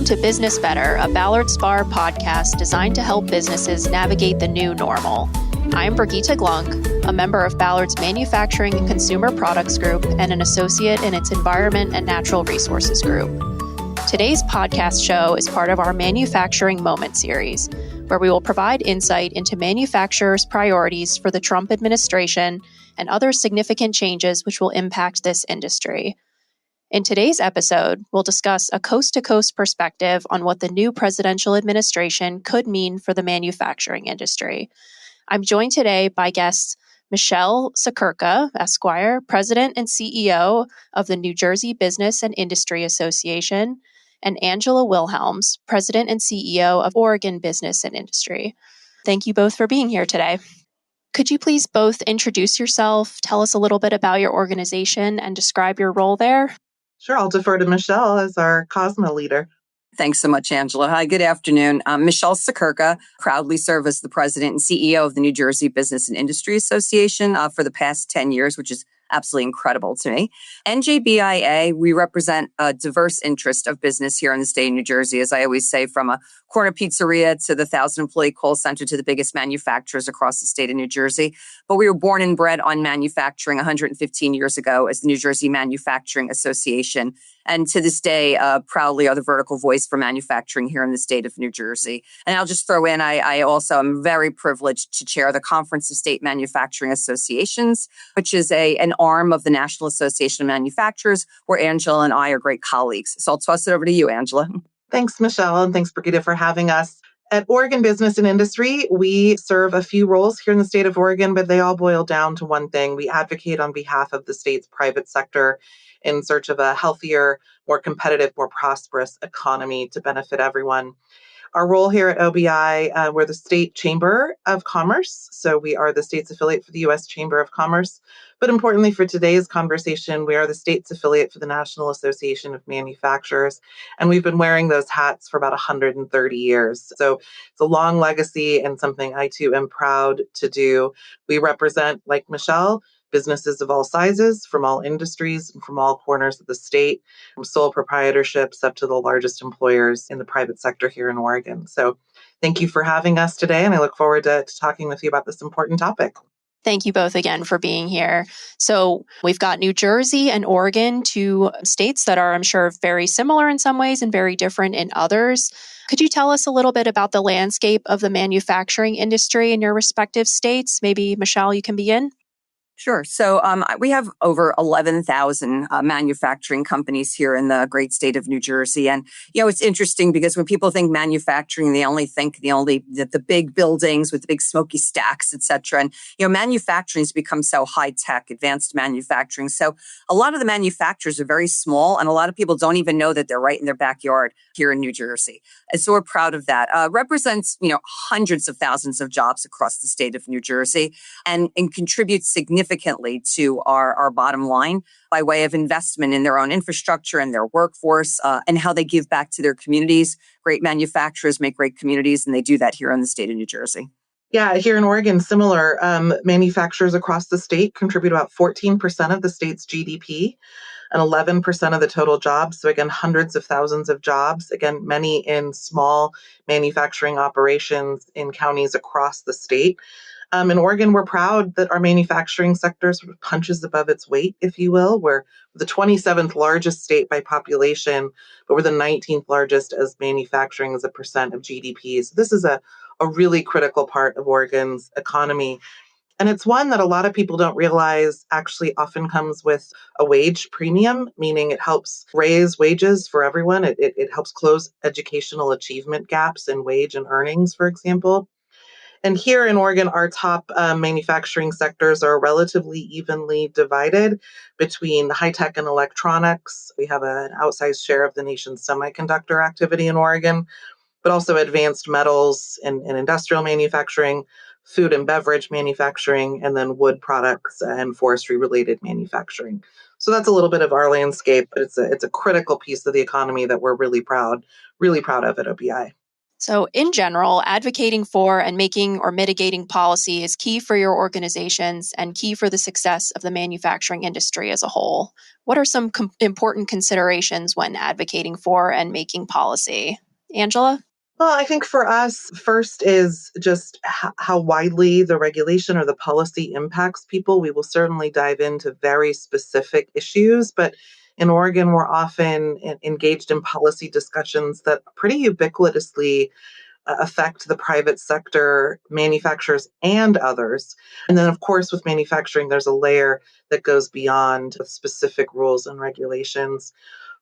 to Business Better, a Ballard Spahr podcast designed to help businesses navigate the new normal. I'm Brigitta Glunk, a member of Ballard's Manufacturing and Consumer Products Group and an associate in its Environment and Natural Resources Group. Today's podcast show is part of our Manufacturing Moment series, where we will provide insight into manufacturers' priorities for the Trump administration and other significant changes which will impact this industry. In today's episode, we'll discuss a coast-to-coast perspective on what the new presidential administration could mean for the manufacturing industry. I'm joined today by guests Michele Siekerka, Esquire, President and CEO of the New Jersey Business and Industry Association, and Angela Wilhelms, President and CEO of Oregon Business and Industry. Thank you both for being here today. Could you please both introduce yourself, tell us a little bit about your organization, and describe your role there? Sure, I'll defer to Michele as our COSMA leader. Thanks so much, Angela. Hi, good afternoon. I'm Michele Siekerka, proudly serve as the president and CEO of the New Jersey Business and Industry Association for the past 10 years, which is absolutely incredible to me. NJBIA, we represent a diverse interest of business here in the state of New Jersey, as I always say, from a corner pizzeria to the 1,000-employee call center to the biggest manufacturers across the state of New Jersey. But we were born and bred on manufacturing 115 years ago as the New Jersey Manufacturing Association. And to this day, proudly are the vertical voice for manufacturing here in the state of New Jersey. And I'll just throw in, I also am very privileged to chair the Conference of State Manufacturing Associations, which is an arm of the National Association of Manufacturers, where Angela and I are great colleagues. So I'll toss it over to you, Angela. Thanks, Michele, and thanks, Brigitta, for having us. At Oregon Business and Industry, we serve a few roles here in the state of Oregon, but they all boil down to one thing. We advocate on behalf of the state's private sector in search of a healthier, more competitive, more prosperous economy to benefit everyone. Our role here at OBI, we're the State Chamber of Commerce. So we are the state's affiliate for the U.S. Chamber of Commerce. But importantly for today's conversation, we are the state's affiliate for the National Association of Manufacturers. And we've been wearing those hats for about 130 years. So it's a long legacy and something I too am proud to do. We represent, like Michele, businesses of all sizes, from all industries, and from all corners of the state, from sole proprietorships up to the largest employers in the private sector here in Oregon. So thank you for having us today, and I look forward to talking with you about this important topic. Thank you both again for being here. So we've got New Jersey and Oregon, two states that are, I'm sure, very similar in some ways and very different in others. Could you tell us a little bit about the landscape of the manufacturing industry in your respective states? Maybe, Michele, you can begin. Sure. So we have over 11,000 manufacturing companies here in the great state of New Jersey. And, it's interesting because when people think manufacturing, they only think the big buildings with the big smoky stacks, et cetera. And, manufacturing has become so high tech, advanced manufacturing. So a lot of the manufacturers are very small, and a lot of people don't even know that they're right in their backyard here in New Jersey. And so we're proud of that. Represents, hundreds of thousands of jobs across the state of New Jersey and contributes significantly to our bottom line by way of investment in their own infrastructure and their workforce and how they give back to their communities. Great manufacturers make great communities, and they do that here in the state of New Jersey. Yeah, here in Oregon, similar. Manufacturers across the state contribute about 14% of the state's GDP and 11% of the total jobs. So again, hundreds of thousands of jobs. Again, many in small manufacturing operations in counties across the state. In Oregon, we're proud that our manufacturing sector sort of punches above its weight, if you will. We're the 27th largest state by population, but we're the 19th largest as manufacturing as a percent of GDP. So this is a really critical part of Oregon's economy. And it's one that a lot of people don't realize actually often comes with a wage premium, meaning it helps raise wages for everyone. It helps close educational achievement gaps in wage and earnings, for example. And here in Oregon, our top manufacturing sectors are relatively evenly divided between high tech and electronics. We have an outsized share of the nation's semiconductor activity in Oregon, but also advanced metals and industrial manufacturing, food and beverage manufacturing, and then wood products and forestry-related manufacturing. So that's a little bit of our landscape, but it's a critical piece of the economy that we're really proud of at OBI. So, in general, advocating for and making or mitigating policy is key for your organizations and key for the success of the manufacturing industry as a whole. What are some important considerations when advocating for and making policy? Angela? Well, I think for us, first is just how widely the regulation or the policy impacts people. We will certainly dive into very specific issues, but in Oregon, we're often engaged in policy discussions that pretty ubiquitously affect the private sector, manufacturers, and others. And then, of course, with manufacturing, there's a layer that goes beyond specific rules and regulations.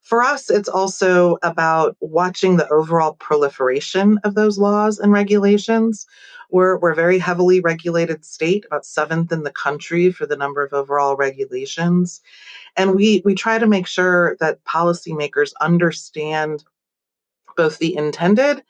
For us, it's also about watching the overall proliferation of those laws and regulations. We're a very heavily regulated state, about seventh in the country for the number of overall regulations. And we try to make sure that policymakers understand both the intended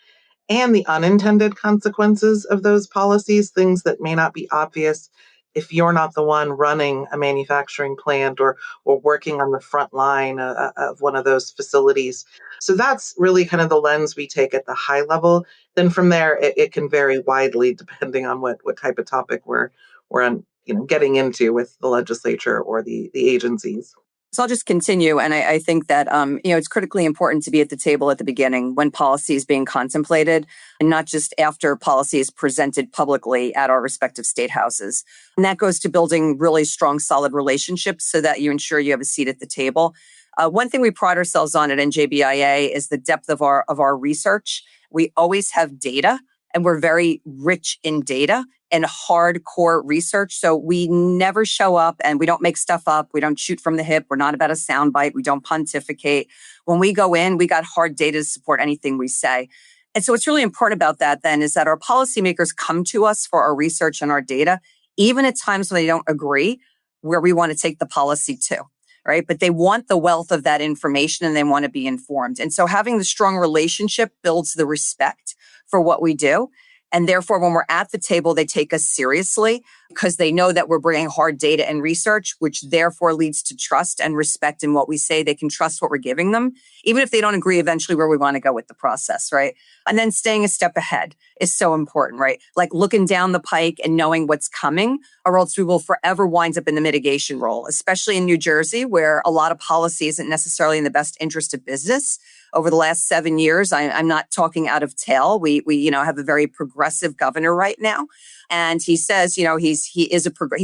and the unintended consequences of those policies, things that may not be obvious if you're not the one running a manufacturing plant or working on the front line of one of those facilities. So that's really kind of the lens we take at the high level. Then from there, it can vary widely depending on what type of topic we're on, getting into with the legislature or the agencies. So I'll just continue. And I think that, it's critically important to be at the table at the beginning when policy is being contemplated and not just after policy is presented publicly at our respective state houses. And that goes to building really strong, solid relationships so that you ensure you have a seat at the table. One thing we pride ourselves on at NJBIA is the depth of our research. We always have data, and we're very rich in data and hardcore research. So we never show up and we don't make stuff up. We don't shoot from the hip. We're not about a soundbite. We don't pontificate. When we go in, we got hard data to support anything we say. And so what's really important about that then is that our policymakers come to us for our research and our data, even at times when they don't agree where we want to take the policy to, right? But they want the wealth of that information and they want to be informed. And so having the strong relationship builds the respect for what we do. And therefore, when we're at the table, they take us seriously because they know that we're bringing hard data and research, which therefore leads to trust and respect in what we say. They can trust what we're giving them, even if they don't agree eventually where we want to go with the process, right? And then staying a step ahead is so important, right? Like looking down the pike and knowing what's coming, or else we will forever wind up in the mitigation role, especially in New Jersey, where a lot of policy isn't necessarily in the best interest of business. Over the last 7 years, I'm not talking out of tail. We have a very progressive governor right now. And he says, he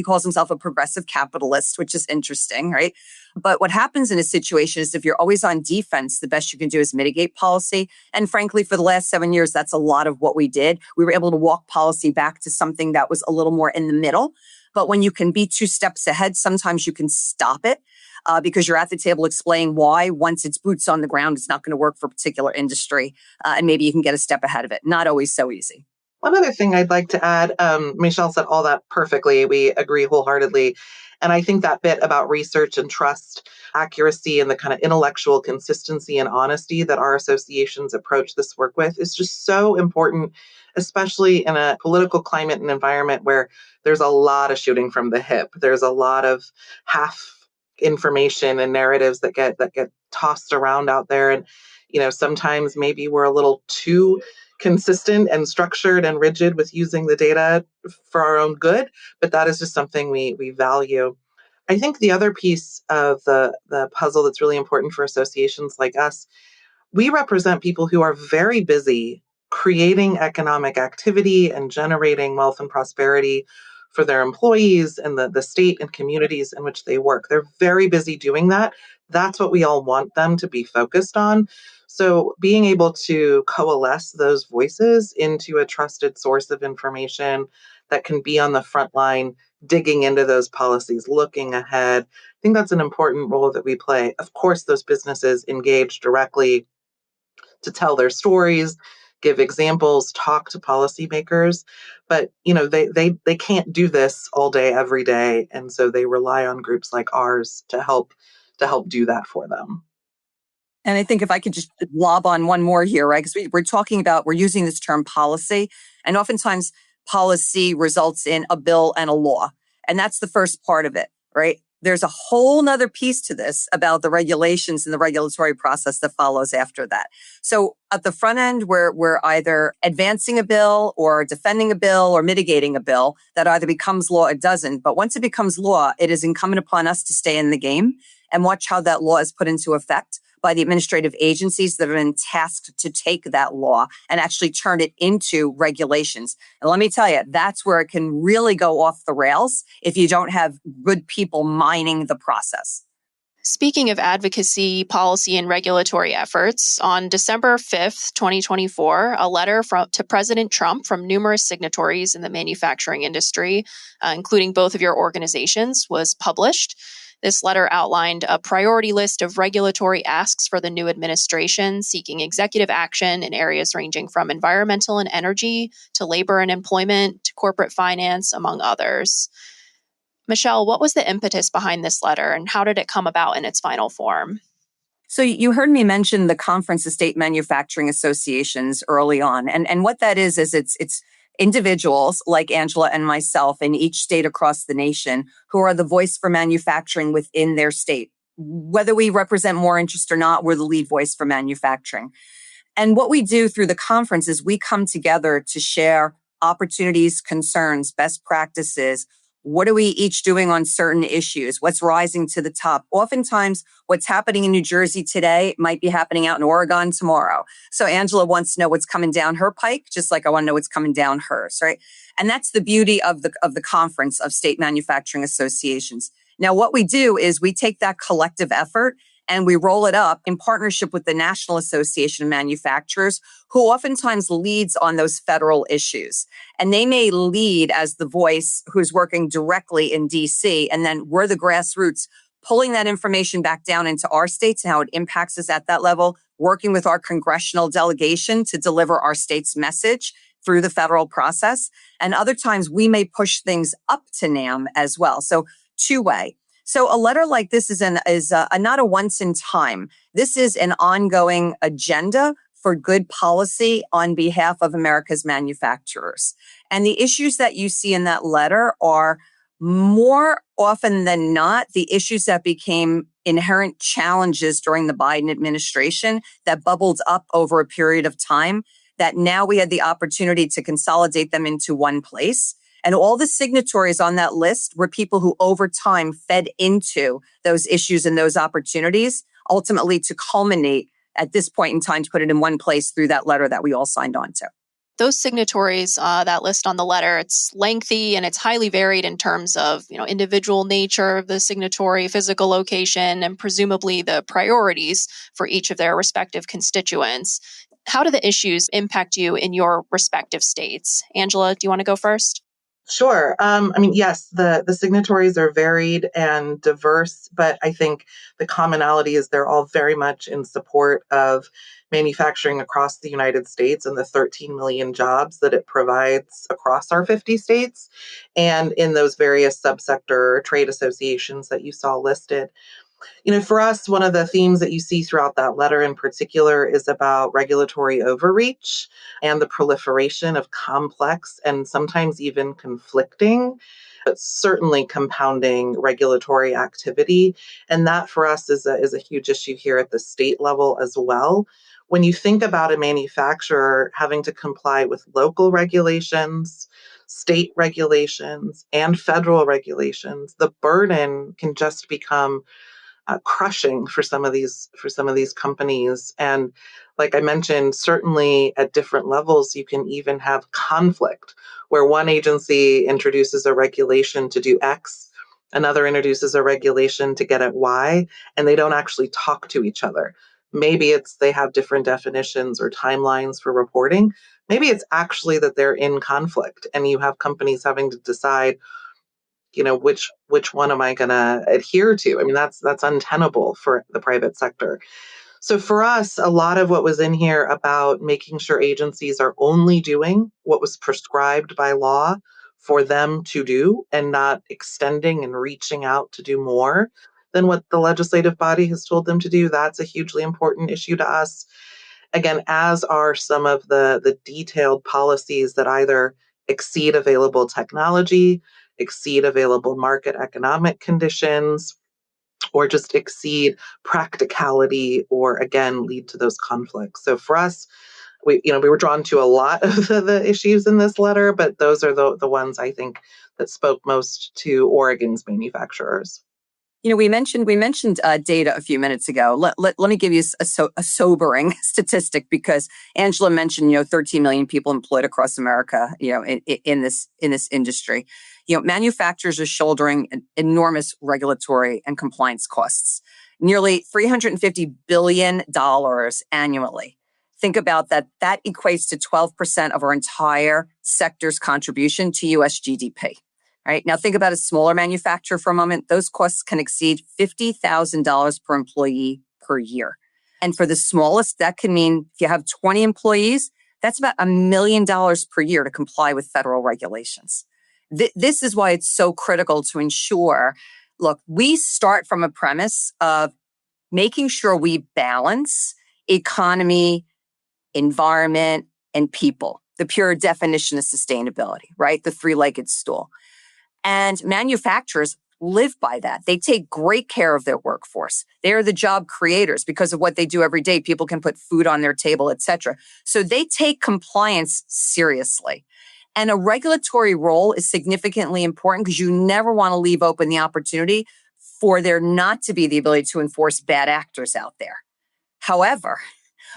calls himself a progressive capitalist, which is interesting, right? But what happens in a situation is if you're always on defense, the best you can do is mitigate policy. And frankly, for the last 7 years, that's a lot of what we did. We were able to walk policy back to something that was a little more in the middle. But when you can be 2 steps ahead, sometimes you can stop it. Because you're at the table explaining why, once it's boots on the ground, it's not going to work for a particular industry. And maybe you can get a step ahead of it. Not always so easy. One other thing I'd like to add, Michele said all that perfectly. We agree wholeheartedly. And I think that bit about research and trust, accuracy, and the kind of intellectual consistency and honesty that our associations approach this work with is just so important, especially in a political climate and environment where there's a lot of shooting from the hip. There's a lot of half information and narratives that get tossed around out there. And, sometimes maybe we're a little too consistent and structured and rigid with using the data for our own good, but that is just something we value. I think the other piece of the puzzle that's really important for associations like us, we represent people who are very busy creating economic activity and generating wealth and prosperity for their employees and the state and communities in which they work. They're very busy doing that. That's what we all want them to be focused on. So being able to coalesce those voices into a trusted source of information that can be on the front line, digging into those policies, looking ahead, I think that's an important role that we play. Of course, those businesses engage directly to tell their stories, give examples, talk to policymakers, but they can't do this all day, every day, and so they rely on groups like ours to help do that for them. And I think if I could just lob on one more here, right? Because we're using this term policy, and oftentimes policy results in a bill and a law. And that's the first part of it, right? there's a whole nother piece to this about the regulations and the regulatory process that follows after that. So at the front end, we're either advancing a bill or defending a bill or mitigating a bill that either becomes law or doesn't. But once it becomes law, it is incumbent upon us to stay in the game and watch how that law is put into effect by the administrative agencies that have been tasked to take that law and actually turn it into regulations. And let me tell you, that's where it can really go off the rails if you don't have good people mining the process. Speaking of advocacy, policy, and regulatory efforts, on December 5th, 2024, a letter to President Trump from numerous signatories in the manufacturing industry, including both of your organizations, was published. This letter outlined a priority list of regulatory asks for the new administration, seeking executive action in areas ranging from environmental and energy to labor and employment to corporate finance, among others. Michele, what was the impetus behind this letter and how did it come about in its final form? So you heard me mention the Conference of State Manufacturing Associations early on. And what that is it's individuals like Angela and myself in each state across the nation who are the voice for manufacturing within their state. Whether we represent more interest or not, we're the lead voice for manufacturing. And what we do through the conference is we come together to share opportunities, concerns, best practices. What are we each doing on certain issues? What's rising to the top? Oftentimes, what's happening in New Jersey today might be happening out in Oregon tomorrow. So Angela wants to know what's coming down her pike, just like I want to know what's coming down hers, right? And that's the beauty of the Conference of State Manufacturing Associations. Now, what we do is we take that collective effort and we roll it up in partnership with the National Association of Manufacturers, who oftentimes leads on those federal issues. And they may lead as the voice who's working directly in DC. And then we're the grassroots pulling that information back down into our states and how it impacts us at that level, working with our congressional delegation to deliver our state's message through the federal process. And other times we may push things up to NAM as well. So two-way. So a letter like this is not a once in time. This is an ongoing agenda for good policy on behalf of America's manufacturers. And the issues that you see in that letter are more often than not the issues that became inherent challenges during the Biden administration that bubbled up over a period of time that now we had the opportunity to consolidate them into one place. And all the signatories on that list were people who over time fed into those issues and those opportunities, ultimately to culminate at this point in time to put it in one place through that letter that we all signed on to. Those signatories, that list on the letter, it's lengthy and it's highly varied in terms of, individual nature of the signatory, physical location, and presumably the priorities for each of their respective constituents. How do the issues impact you in your respective states? Angela, do you want to go first? Sure. Yes, the signatories are varied and diverse, but I think the commonality is they're all very much in support of manufacturing across the United States and the 13 million jobs that it provides across our 50 states and in those various subsector trade associations that you saw listed. For us, one of the themes that you see throughout that letter in particular is about regulatory overreach and the proliferation of complex and sometimes even conflicting, but certainly compounding regulatory activity. And that for us is a huge issue here at the state level as well. When you think about a manufacturer having to comply with local regulations, state regulations, and federal regulations, the burden can just become crushing for some of these companies. And like I mentioned, certainly at different levels, you can even have conflict where one agency introduces a regulation to do X, another introduces a regulation to get at Y, and they don't actually talk to each other. Maybe it's they have different definitions or timelines for reporting. Maybe it's actually that they're in conflict and you have companies having to decide which one am I going to adhere to? I mean, that's untenable for the private sector. So for us, a lot of what was in here about making sure agencies are only doing what was prescribed by law for them to do and not extending and reaching out to do more than what the legislative body has told them to do, that's a hugely important issue to us. Again, as are some of the detailed policies that either exceed available technology, exceed available market economic conditions, or just exceed practicality, or again, lead to those conflicts. So for us, we were drawn to a lot of the issues in this letter, but those are the ones I think that spoke most to Oregon's manufacturers. We mentioned data a few minutes ago. Let me give you a sobering statistic, because Angela mentioned 13 million people employed across America in this industry. Manufacturers are shouldering enormous regulatory and compliance costs, nearly $350 billion annually. Think about that. That equates to 12% of our entire sector's contribution to U.S. GDP. Right. Now, think about a smaller manufacturer for a moment. Those costs can exceed $50,000 per employee per year. And for the smallest, that can mean if you have 20 employees, that's about $1 million per year to comply with federal regulations. This is why it's so critical to ensure, look, we start from a premise of making sure we balance economy, environment, and people, the pure definition of sustainability, right? The three-legged stool. And manufacturers live by that. They take great care of their workforce. They are the job creators because of what they do every day. People can put food on their table, et cetera. So they take compliance seriously. And a regulatory role is significantly important because you never want to leave open the opportunity for there not to be the ability to enforce bad actors out there. However,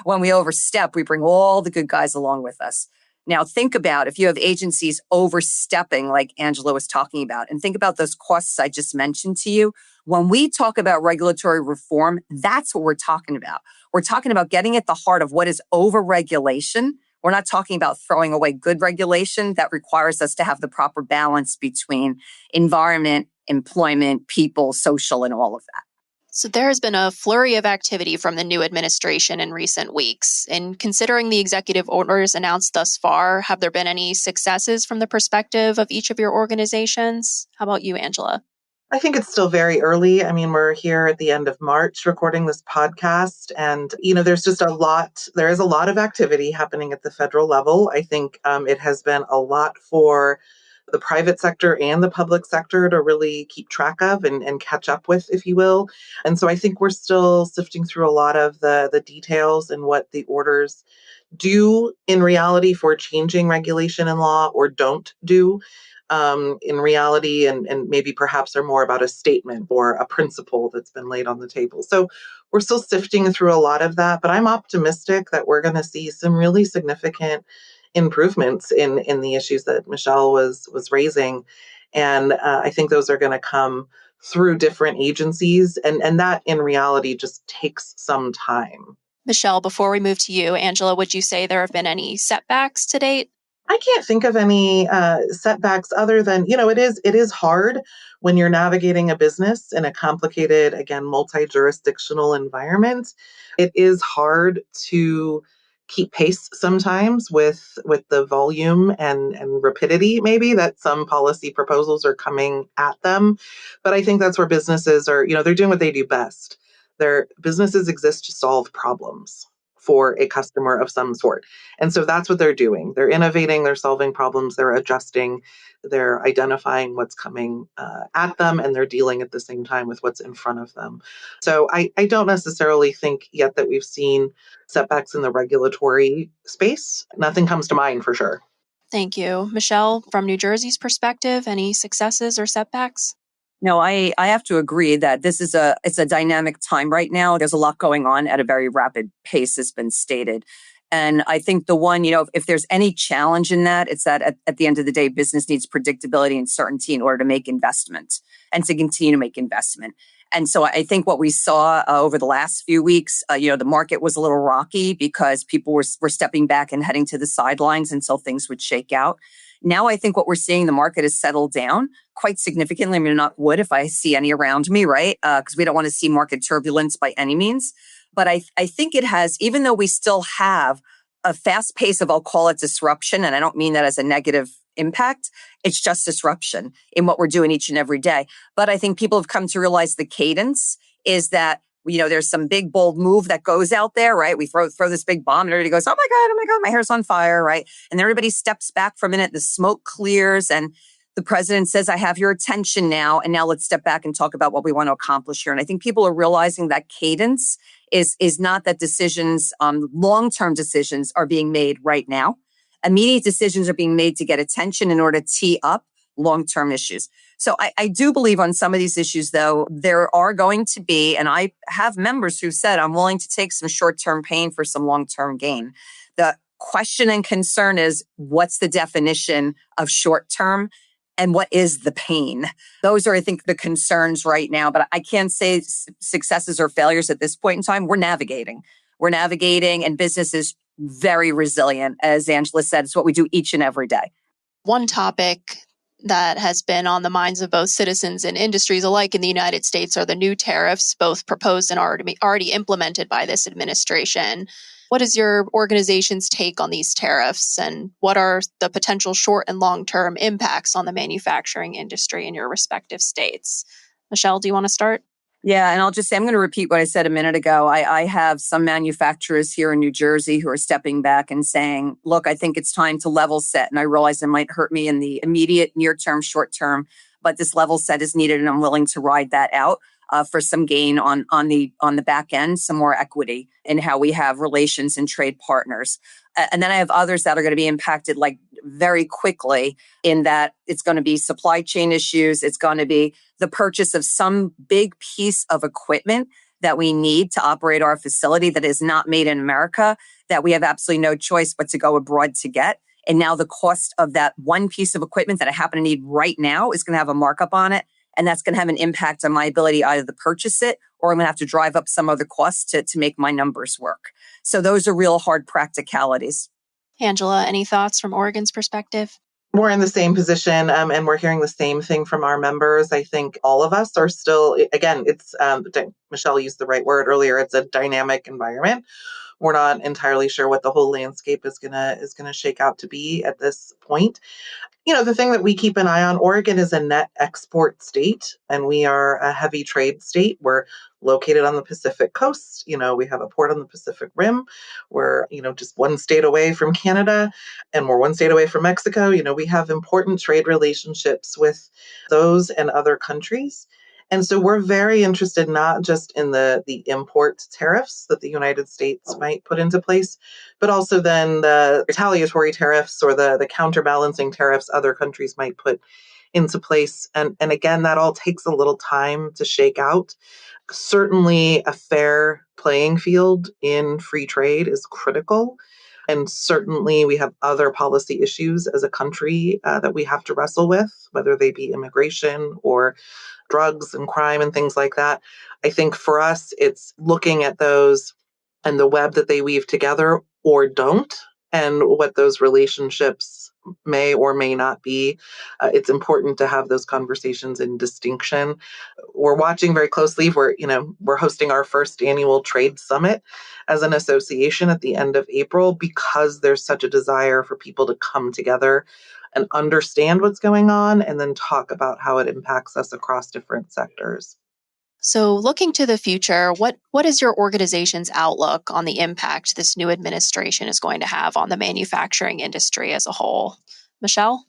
when we overstep, we bring all the good guys along with us. Now, think about if you have agencies overstepping, like Angela was talking about, and think about those costs I just mentioned to you. When we talk about regulatory reform, that's what we're talking about. We're talking about getting at the heart of what is overregulation. We're not talking about throwing away good regulation that requires us to have the proper balance between environment, employment, people, social, and all of that. So there has been a flurry of activity from the new administration in recent weeks. And considering the executive orders announced thus far, have there been any successes from the perspective of each of your organizations? How about you, Angela? I think it's still very early. I mean, we're here at the end of March recording this podcast, and, there is a lot of activity happening at the federal level. I think it has been a lot for the private sector and the public sector to really keep track of and catch up with, if you will. And so I think we're still sifting through a lot of the details and what the orders do in reality for changing regulation and law, or don't do in reality, and maybe perhaps are more about a statement or a principle that's been laid on the table. So we're still sifting through a lot of that, but I'm optimistic that we're going to see some really significant improvements in the issues that Michele was raising. And I think those are going to come through different agencies. And that in reality just takes some time. Michele, before we move to you, Angela, would you say there have been any setbacks to date? I can't think of any setbacks other than, it is hard when you're navigating a business in a complicated, again, multi-jurisdictional environment. It is hard to keep pace sometimes with the volume and rapidity, maybe, that some policy proposals are coming at them. But I think that's where businesses are, they're doing what they do best. Their businesses exist to solve problems for a customer of some sort. And so that's what they're doing. They're innovating, they're solving problems, they're adjusting, they're identifying what's coming at them, and they're dealing at the same time with what's in front of them. So I don't necessarily think yet that we've seen setbacks in the regulatory space. Nothing comes to mind for sure. Thank you. Michele, from New Jersey's perspective, any successes or setbacks? No, I have to agree that it's a dynamic time right now. There's a lot going on at a very rapid pace, has been stated. And I think the one, if there's any challenge in that, it's that at the end of the day, business needs predictability and certainty in order to make investment and to continue to make investment. And so I think what we saw over the last few weeks, the market was a little rocky because people were stepping back and heading to the sidelines until things would shake out. Now I think what we're seeing, the market has settled down quite significantly. I mean, not would if I see any around me, right? Because we don't want to see market turbulence by any means. But I think it has, even though we still have a fast pace of, I'll call it disruption, and I don't mean that as a negative impact, it's just disruption in what we're doing each and every day. But I think people have come to realize the cadence is that, there's some big, bold move that goes out there, right? We throw this big bomb and everybody goes, oh my God, my hair's on fire, right? And everybody steps back for a minute, the smoke clears, and the president says, I have your attention now. And now let's step back and talk about what we want to accomplish here. And I think people are realizing that cadence is not that decisions, long-term decisions are being made right now. Immediate decisions are being made to get attention in order to tee up long-term issues. So I do believe on some of these issues, though, there are going to be, and I have members who said, I'm willing to take some short-term pain for some long-term gain. The question and concern is, what's the definition of short-term and what is the pain? Those are, I think, the concerns right now, but I can't say successes or failures at this point in time. We're navigating, and business is very resilient. As Angela said, it's what we do each and every day. One topic that has been on the minds of both citizens and industries alike in the United States are the new tariffs, both proposed and already implemented by this administration. What is your organization's take on these tariffs, and what are the potential short and long-term impacts on the manufacturing industry in your respective states? Michele, do you want to start? Yeah, and I'll just say, I'm going to repeat what I said a minute ago. I have some manufacturers here in New Jersey who are stepping back and saying, look, I think it's time to level set. And I realize it might hurt me in the immediate, near term, short term, but this level set is needed and I'm willing to ride that out for some gain on the back end, some more equity in how we have relations and trade partners. And then I have others that are going to be impacted like very quickly in that it's going to be supply chain issues. It's going to be the purchase of some big piece of equipment that we need to operate our facility that is not made in America, that we have absolutely no choice but to go abroad to get. And now the cost of that one piece of equipment that I happen to need right now is going to have a markup on it. And that's going to have an impact on my ability either to purchase it or I'm going to have to drive up some other costs to make my numbers work. So those are real hard practicalities. Angela, any thoughts from Oregon's perspective? We're in the same position and we're hearing the same thing from our members. I think all of us are still, again, it's, Michele used the right word earlier, it's a dynamic environment. We're not entirely sure what the whole landscape is gonna shake out to be at this point. The thing that we keep an eye on, Oregon is a net export state, and we are a heavy trade state. We're located on the Pacific coast. We have a port on the Pacific Rim. We're, just one state away from Canada, and we're one state away from Mexico. We have important trade relationships with those and other countries. And so we're very interested not just in the import tariffs that the United States might put into place, but also then the retaliatory tariffs or the counterbalancing tariffs other countries might put into place. And again, that all takes a little time to shake out. Certainly a fair playing field in free trade is critical. And certainly we have other policy issues as a country that we have to wrestle with, whether they be immigration or drugs and crime and things like that. I think for us, it's looking at those and the web that they weave together or don't, and what those relationships may or may not be. It's important to have those conversations in distinction. We're watching very closely. We're hosting our first annual trade summit as an association at the end of April because there's such a desire for people to come together and understand what's going on and then talk about how it impacts us across different sectors. So looking to the future, what is your organization's outlook on the impact this new administration is going to have on the manufacturing industry as a whole? Michele?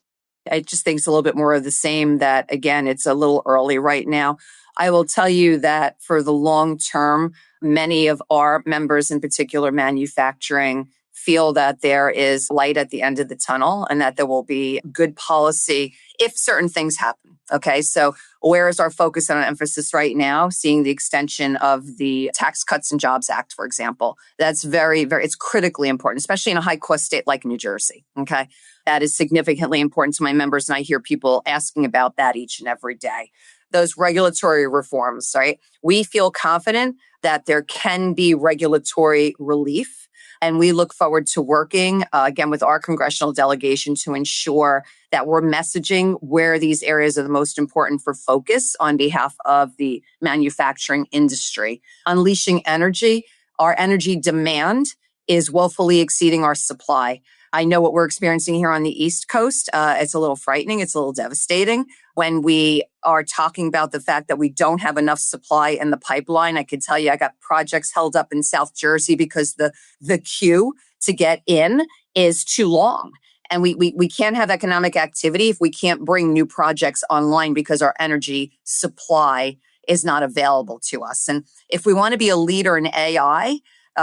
I just think it's a little bit more of the same, that, again, it's a little early right now. I will tell you that for the long term, many of our members, in particular manufacturing, feel that there is light at the end of the tunnel and that there will be good policy if certain things happen. Okay, so where is our focus and emphasis right now? Seeing the extension of the Tax Cuts and Jobs Act, for example. That's very, very, it's critically important, especially in a high cost state like New Jersey. Okay, that is significantly important to my members. And I hear people asking about that each and every day. Those regulatory reforms, right? We feel confident that there can be regulatory relief. And we look forward to working, again, with our congressional delegation to ensure that we're messaging where these areas are the most important for focus on behalf of the manufacturing industry. Unleashing energy, our energy demand is woefully exceeding our supply. I know what we're experiencing here on the East Coast. It's a little frightening. It's a little devastating. When we are talking about the fact that we don't have enough supply in the pipeline, I can tell you I got projects held up in South Jersey because the queue to get in is too long. And we can't have economic activity if we can't bring new projects online because our energy supply is not available to us. And if we want to be a leader in AI,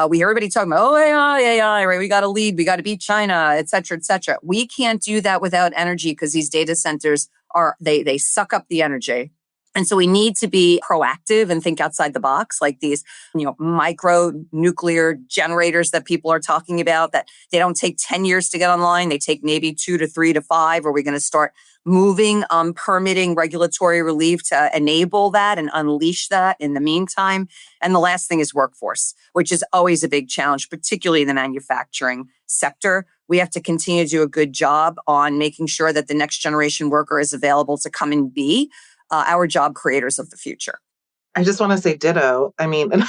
we hear everybody talking about, AI, right? We got to lead, we got to beat China, et cetera, et cetera. We can't do that without energy because these data centers they suck up the energy. And so we need to be proactive and think outside the box, like these, micro nuclear generators that people are talking about, that they don't take 10 years to get online. They take maybe 2 to 3 to 5. Are we going to start moving permitting regulatory relief to enable that and unleash that in the meantime? And the last thing is workforce, which is always a big challenge, particularly in the manufacturing sector. We have to continue to do a good job on making sure that the next generation worker is available to come and be our job creators of the future. I just want to say ditto. I mean, and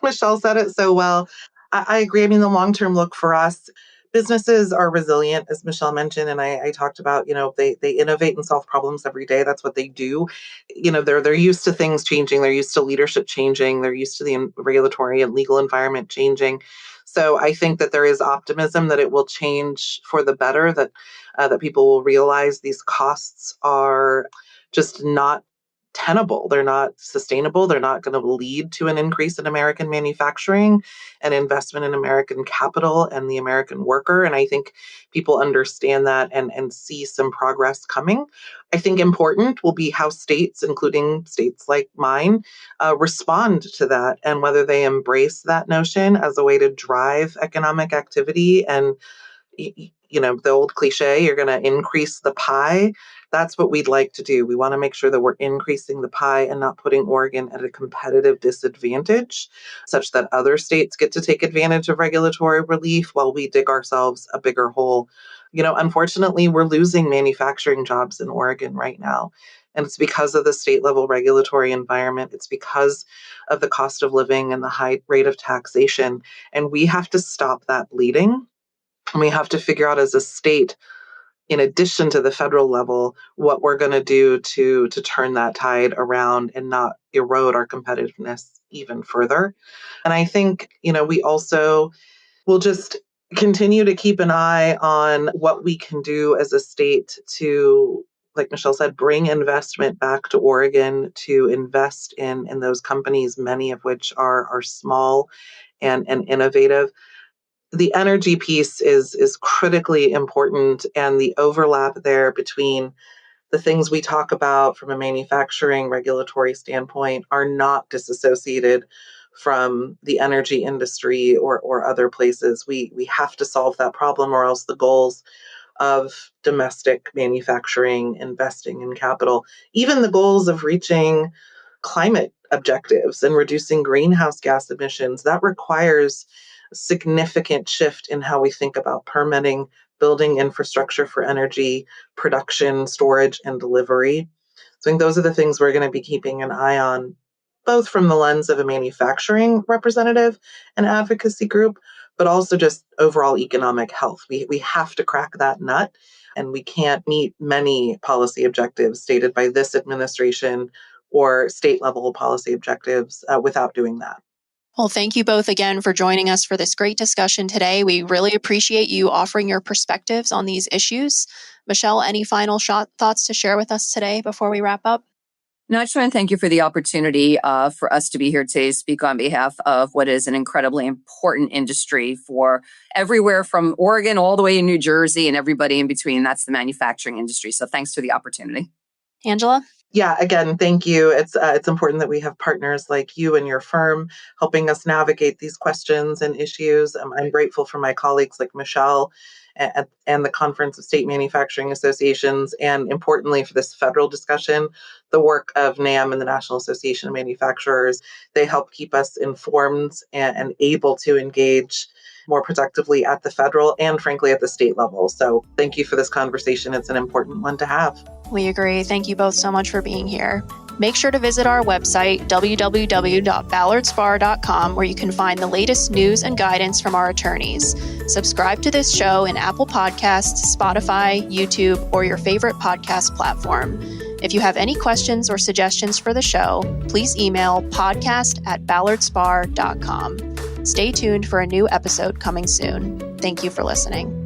Michele said it so well. I agree. I mean, the long-term look for us, businesses are resilient, as Michele mentioned, and I talked about, they innovate and solve problems every day. That's what they do. They're used to things changing. They're used to leadership changing. They're used to the regulatory and legal environment changing. So I think that there is optimism that it will change for the better, that people will realize these costs are just not tenable. They're not sustainable. They're not going to lead to an increase in American manufacturing and investment in American capital and the American worker. And I think people understand that and see some progress coming. I think important will be how states, including states like mine, respond to that, and whether they embrace that notion as a way to drive economic activity. And the old cliche, you're going to increase the pie. That's what we'd like to do. We want to make sure that we're increasing the pie and not putting Oregon at a competitive disadvantage, such that other states get to take advantage of regulatory relief while we dig ourselves a bigger hole. Unfortunately, we're losing manufacturing jobs in Oregon right now. And it's because of the state level regulatory environment. It's because of the cost of living and the high rate of taxation. And we have to stop that bleeding. And we have to figure out as a state, in addition to the federal level, what we're going to do to turn that tide around and not erode our competitiveness even further. And I think, we also will just continue to keep an eye on what we can do as a state to, like Michele said, bring investment back to Oregon, to invest in those companies, many of which are small and innovative. The energy piece is critically important, and the overlap there between the things we talk about from a manufacturing regulatory standpoint are not disassociated from the energy industry or other places. We have to solve that problem, or else the goals of domestic manufacturing, investing in capital, even the goals of reaching climate objectives and reducing greenhouse gas emissions, that requires a significant shift in how we think about permitting, building infrastructure for energy production, storage, and delivery. So I think those are the things we're going to be keeping an eye on, both from the lens of a manufacturing representative and advocacy group, but also just overall economic health. We have to crack that nut, and we can't meet many policy objectives stated by this administration or state level policy objectives without doing that. Well, thank you both again for joining us for this great discussion today. We really appreciate you offering your perspectives on these issues. Michele, any final thoughts to share with us today before we wrap up? No, I just want to thank you for the opportunity for us to be here today to speak on behalf of what is an incredibly important industry for everywhere from Oregon all the way to New Jersey and everybody in between. That's the manufacturing industry. So thanks for the opportunity. Angela? Yeah, again, thank you. It's important that we have partners like you and your firm helping us navigate these questions and issues. I'm grateful for my colleagues like Michele and the Conference of State Manufacturing Associations, and importantly for this federal discussion, the work of NAM and the National Association of Manufacturers. They help keep us informed and able to engage more productively at the federal and frankly at the state level. So thank you for this conversation. It's an important one to have. We agree. Thank you both so much for being here. Make sure to visit our website, www.ballardspar.com, where you can find the latest news and guidance from our attorneys. Subscribe to this show in Apple Podcasts, Spotify, YouTube, or your favorite podcast platform. If you have any questions or suggestions for the show, please email podcast@ballardspar.com. Stay tuned for a new episode coming soon. Thank you for listening.